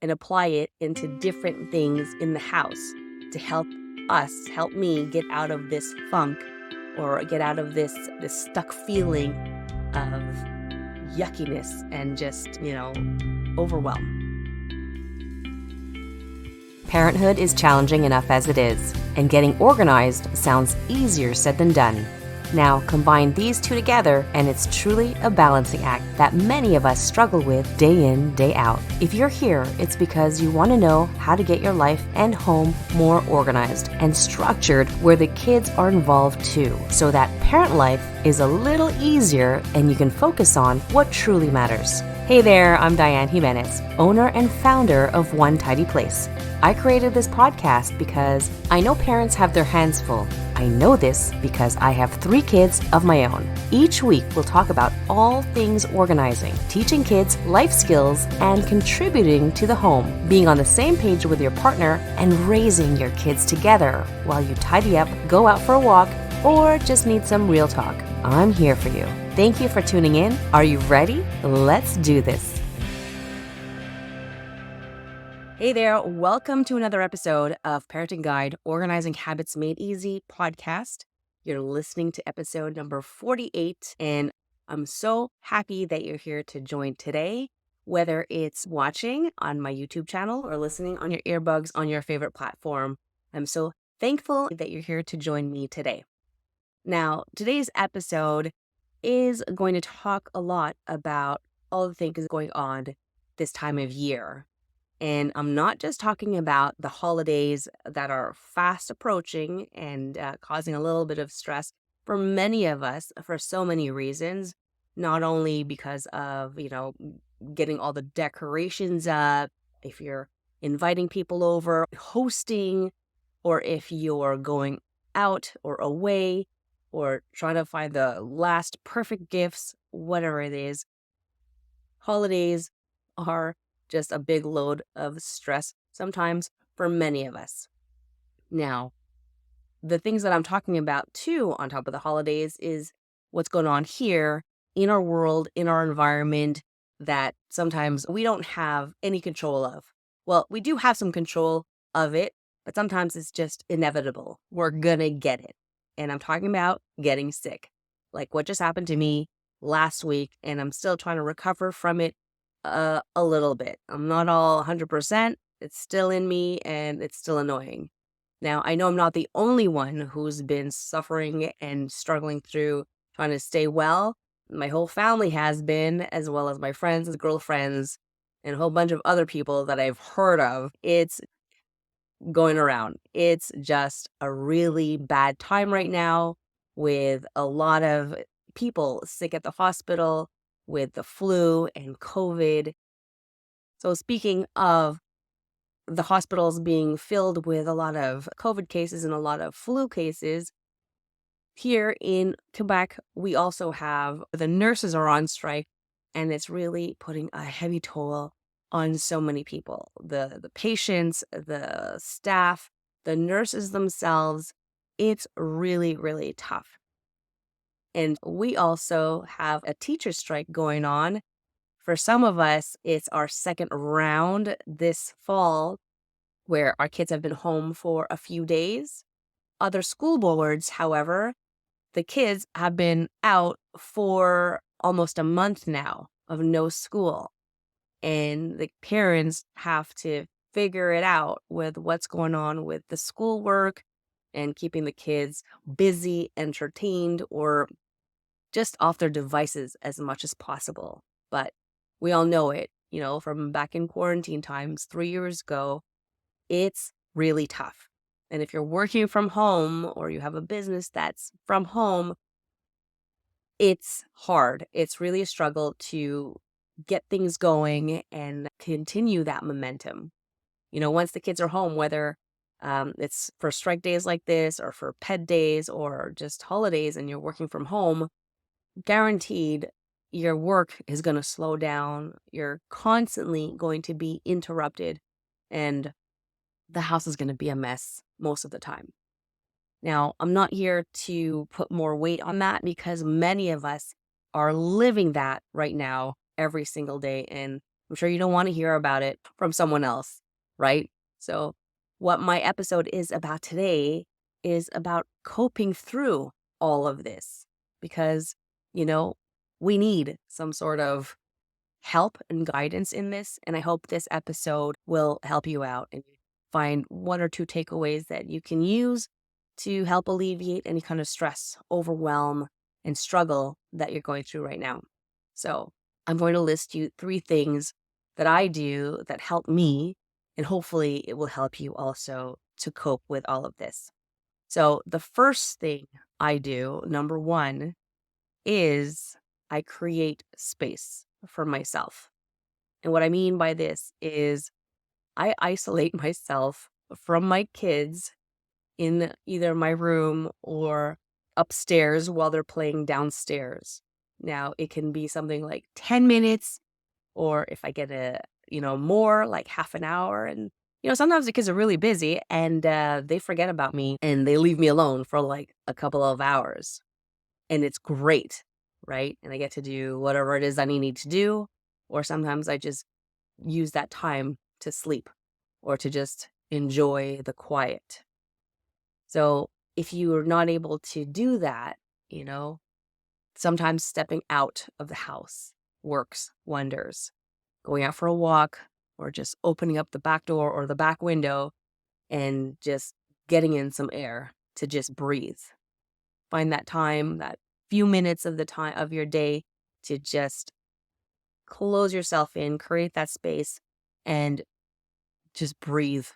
and apply it into different things in the house to help me get out of this funk or get out of this stuck feeling of yuckiness and just, overwhelm. Parenthood is challenging enough as it is, and getting organized sounds easier said than done. Now, combine these two together, and it's truly a balancing act that many of us struggle with day in, day out. If you're here, it's because you want to know how to get your life and home more organized and structured where the kids are involved too, so that parent life is a little easier and you can focus on what truly matters. Hey there, I'm Diane Jimenez, owner and founder of One Tidy Place. I created this podcast because I know parents have their hands full. I know this because I have 3 kids of my own. Each week, we'll talk about all things organizing, teaching kids life skills, and contributing to the home, being on the same page with your partner, and raising your kids together while you tidy up, go out for a walk, or just need some real talk. I'm here for you. Thank you for tuning in. Are you ready? Let's do this. Hey there, welcome to another episode of Parenting Guide, Organizing Habits Made Easy podcast. You're listening to episode number 48, and I'm so happy that you're here to join today, whether it's watching on my YouTube channel or listening on your earbuds on your favorite platform. I'm so thankful that you're here to join me today. Now, today's episode is going to talk a lot about all the things going on this time of year. And I'm not just talking about the holidays that are fast approaching and causing a little bit of stress for many of us for so many reasons, not only because of, getting all the decorations up, if you're inviting people over, hosting, or if you're going out or away, or trying to find the last perfect gifts, whatever it is. Holidays are just a big load of stress sometimes for many of us. Now, the things that I'm talking about too on top of the holidays is what's going on here in our world, in our environment that sometimes we don't have any control of. Well, we do have some control of it, but sometimes it's just inevitable. We're gonna get it. And I'm talking about getting sick, like what just happened to me last week, and I'm still trying to recover from it a little bit. I'm not all 100%. It's still in me, and it's still annoying. Now, I know I'm not the only one who's been suffering and struggling through trying to stay well. My whole family has been, as well as my friends and girlfriends, and a whole bunch of other people that I've heard of. It's going around. It's just a really bad time right now with a lot of people sick at the hospital with the flu and COVID. So speaking of the hospitals being filled with a lot of COVID cases and a lot of flu cases, here in Quebec, we also have the nurses are on strike, and it's really putting a heavy toll on so many people, the patients, the staff, the nurses themselves. It's really, really tough. And we also have a teacher strike going on. For some of us, it's our second round this fall where our kids have been home for a few days. Other school boards, however, the kids have been out for almost a month now of no school. And the parents have to figure it out with what's going on with the schoolwork and keeping the kids busy, entertained, or just off their devices as much as possible. But we all know it, from back in quarantine times 3 years ago, it's really tough. And if you're working from home or you have a business that's from home, it's hard. It's really a struggle to get things going and continue that momentum. Once the kids are home, whether it's for strike days like this or for ped days or just holidays and you're working from home, guaranteed your work is going to slow down. You're constantly going to be interrupted and the house is going to be a mess most of the time. Now, I'm not here to put more weight on that because many of us are living that right now every single day. And I'm sure you don't want to hear about it from someone else, right? So, what my episode is about today is about coping through all of this because, you know, we need some sort of help and guidance in this. And I hope this episode will help you out and find one or two takeaways that you can use to help alleviate any kind of stress, overwhelm, and struggle that you're going through right now. So, I'm going to list you 3 things that I do that help me, and hopefully it will help you also to cope with all of this. So, the first thing I do, number one, is I create space for myself. And what I mean by this is I isolate myself from my kids in either my room or upstairs while they're playing downstairs. Now, it can be something like 10 minutes, or if I get more like half an hour. And, sometimes the kids are really busy and they forget about me and they leave me alone for like a couple of hours. And it's great, right? And I get to do whatever it is that I need to do. Or sometimes I just use that time to sleep or to just enjoy the quiet. So if you are not able to do that, sometimes stepping out of the house works wonders. Going out for a walk or just opening up the back door or the back window and just getting in some air to just breathe. Find that time, that few minutes of the time of your day to just close yourself in, create that space, and just breathe,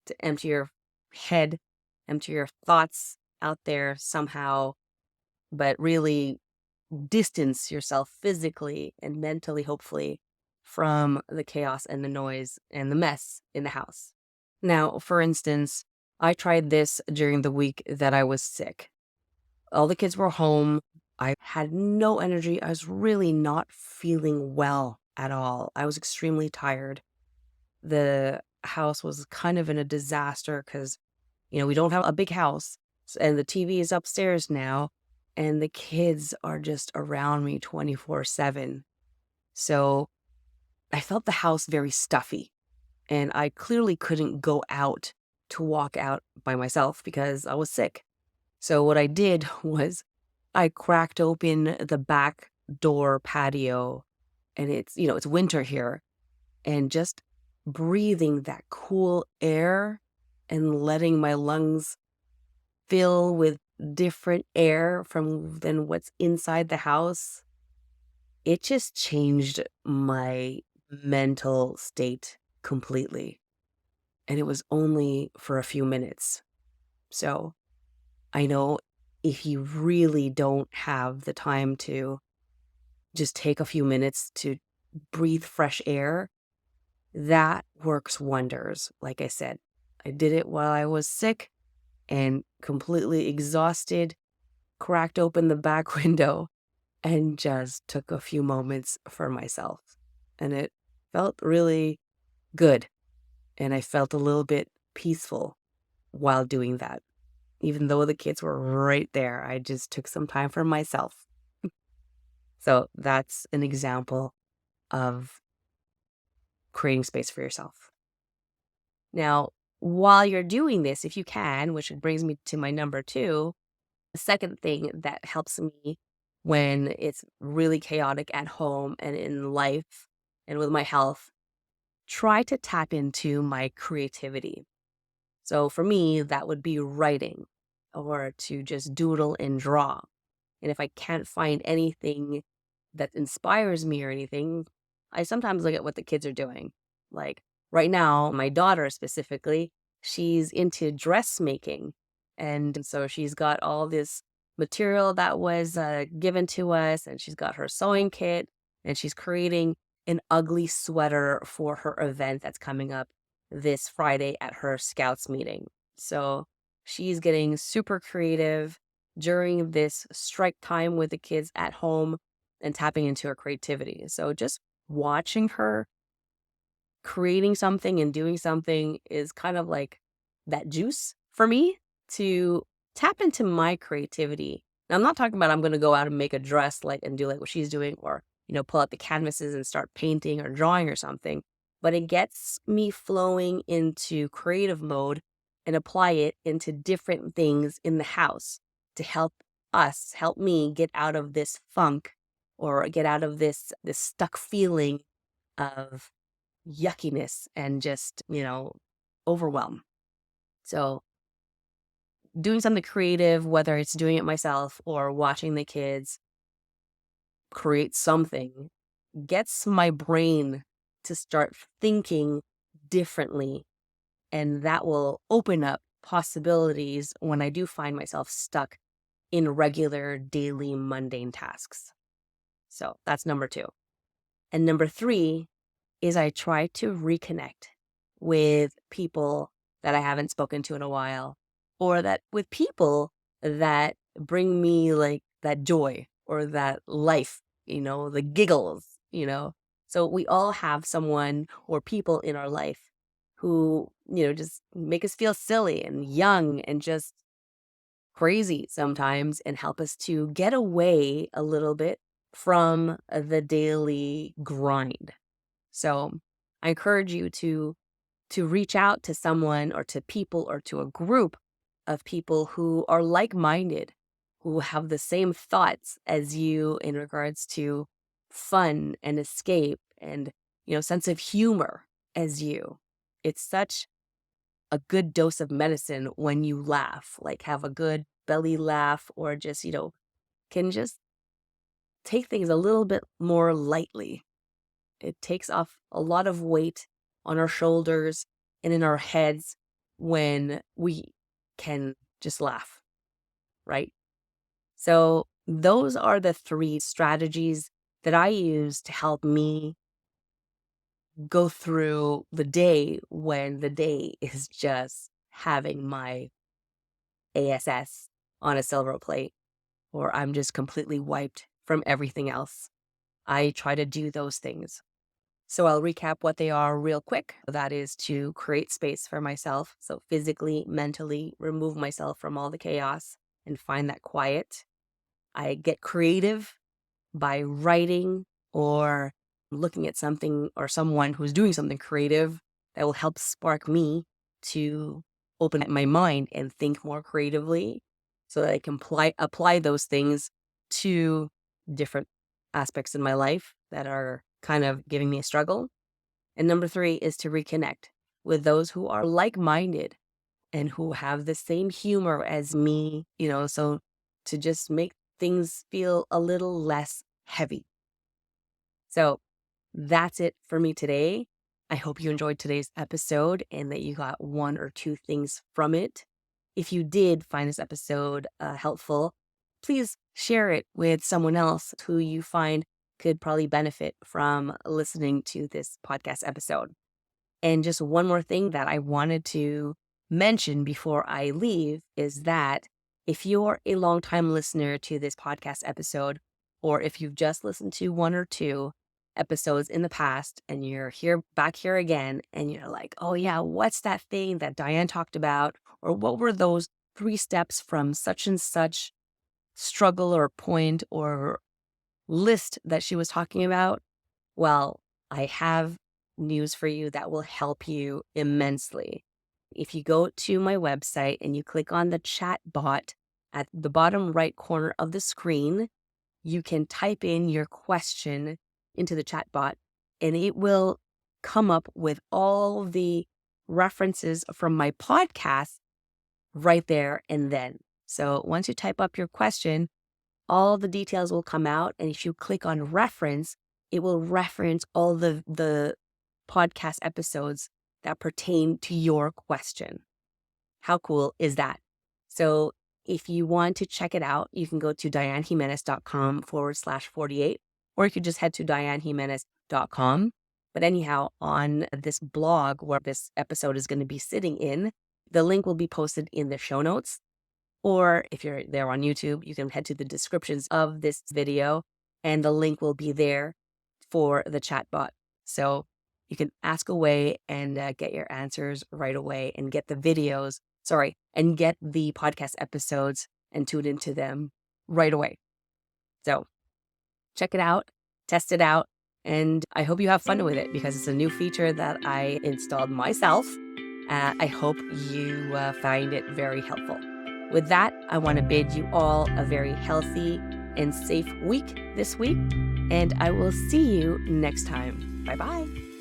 to empty your head, empty your thoughts out there somehow, but really distance yourself physically and mentally, hopefully, from the chaos and the noise and the mess in the house. Now, for instance, I tried this during the week that I was sick. All the kids were home. I had no energy. I was really not feeling well at all. I was extremely tired. The house was kind of in a disaster because, we don't have a big house and the TV is upstairs now and the kids are just around me 24/7. So I felt the house very stuffy and I clearly couldn't go out to walk out by myself because I was sick. So what I did was I cracked open the back door patio and it's winter here, and just breathing that cool air and letting my lungs fill with different air from than what's inside the house, it just changed my mental state completely. And it was only for a few minutes. So I know if you really don't have the time to just take a few minutes to breathe fresh air, that works wonders. Like I said, I did it while I was sick and completely exhausted, cracked open the back window, and just took a few moments for myself. And it felt really good. And I felt a little bit peaceful while doing that. Even though the kids were right there, I just took some time for myself. So that's an example of creating space for yourself. Now, while you're doing this, if you can, which brings me to my number 2, the second thing that helps me when it's really chaotic at home and in life and with my health, try to tap into my creativity. So for me, that would be writing or to just doodle and draw. And if I can't find anything that inspires me or anything, I sometimes look at what the kids are doing. Like right now, my daughter specifically, she's into dressmaking. And so she's got all this material that was given to us, and she's got her sewing kit, and she's creating an ugly sweater for her event that's coming up this Friday at her scouts meeting. So she's getting super creative during this strike time with the kids at home and tapping into her creativity. So just watching her creating something and doing something is kind of like that juice for me to tap into my creativity. Now, I'm not talking about I'm going to go out and make a dress and do like what she's doing or pull out the canvases and start painting or drawing or something, but it gets me flowing into creative mode and apply it into different things in the house to help me get out of this funk or get out of this stuck feeling of yuckiness and just, overwhelm. So doing something creative, whether it's doing it myself or watching the kids create something, gets my brain to start thinking differently. And that will open up possibilities when I do find myself stuck in regular daily mundane tasks. So that's number 2. And number 3 is I try to reconnect with people that I haven't spoken to in a while, or that with people that bring me like that joy or that life, the giggles. So we all have someone or people in our life who, just make us feel silly and young and just crazy sometimes and help us to get away a little bit from the daily grind. So I encourage you to reach out to someone or to people or to a group of people who are like-minded, who have the same thoughts as you in regards to fun and escape and, sense of humor as you. It's such a good dose of medicine when you laugh, like have a good belly laugh or just, can just take things a little bit more lightly. It takes off a lot of weight on our shoulders and in our heads when we can just laugh, right? So, those are the 3 strategies that I use to help me go through the day when the day is just having my ASS on a silver plate, or I'm just completely wiped from everything else. I try to do those things. So I'll recap what they are real quick. That is to create space for myself. So physically, mentally, remove myself from all the chaos and find that quiet. I get creative by writing or looking at something or someone who's doing something creative that will help spark me to open up my mind and think more creatively so that I can apply those things to different aspects in my life that are kind of giving me a struggle. And number 3 is to reconnect with those who are like-minded and who have the same humor as me, so to just make things feel a little less heavy. So that's it for me today. I hope you enjoyed today's episode and that you got 1 or 2 things from it. If you did find this episode helpful, please share it with someone else who you find could probably benefit from listening to this podcast episode. And just one more thing that I wanted to mention before I leave is that if you're a longtime listener to this podcast episode, or if you've just listened to 1 or 2 episodes in the past and you're back here again and you're like, oh yeah, what's that thing that Diane talked about? Or what were those 3 steps from such and such struggle or point or list that she was talking about? Well, I have news for you that will help you immensely. If you go to my website and you click on the chat bot at the bottom right corner of the screen, you can type in your question into the chat bot and it will come up with all the references from my podcast right there and then. So once you type up your question, all the details will come out. And if you click on reference, it will reference all the podcast episodes that pertain to your question. How cool is that? So if you want to check it out, you can go to dianejimenez.com/48, or you could just head to dianejimenez.com. But anyhow, on this blog where this episode is going to be sitting in, the link will be posted in the show notes. Or if you're there on YouTube, you can head to the descriptions of this video and the link will be there for the chatbot. So you can ask away and get your answers right away and get the and get the podcast episodes and tune into them right away. So check it out. test it out. And I hope you have fun with it because it's a new feature that I installed myself. I hope you find it very helpful. With that, I want to bid you all a very healthy and safe week this week, and I will see you next time. Bye-bye.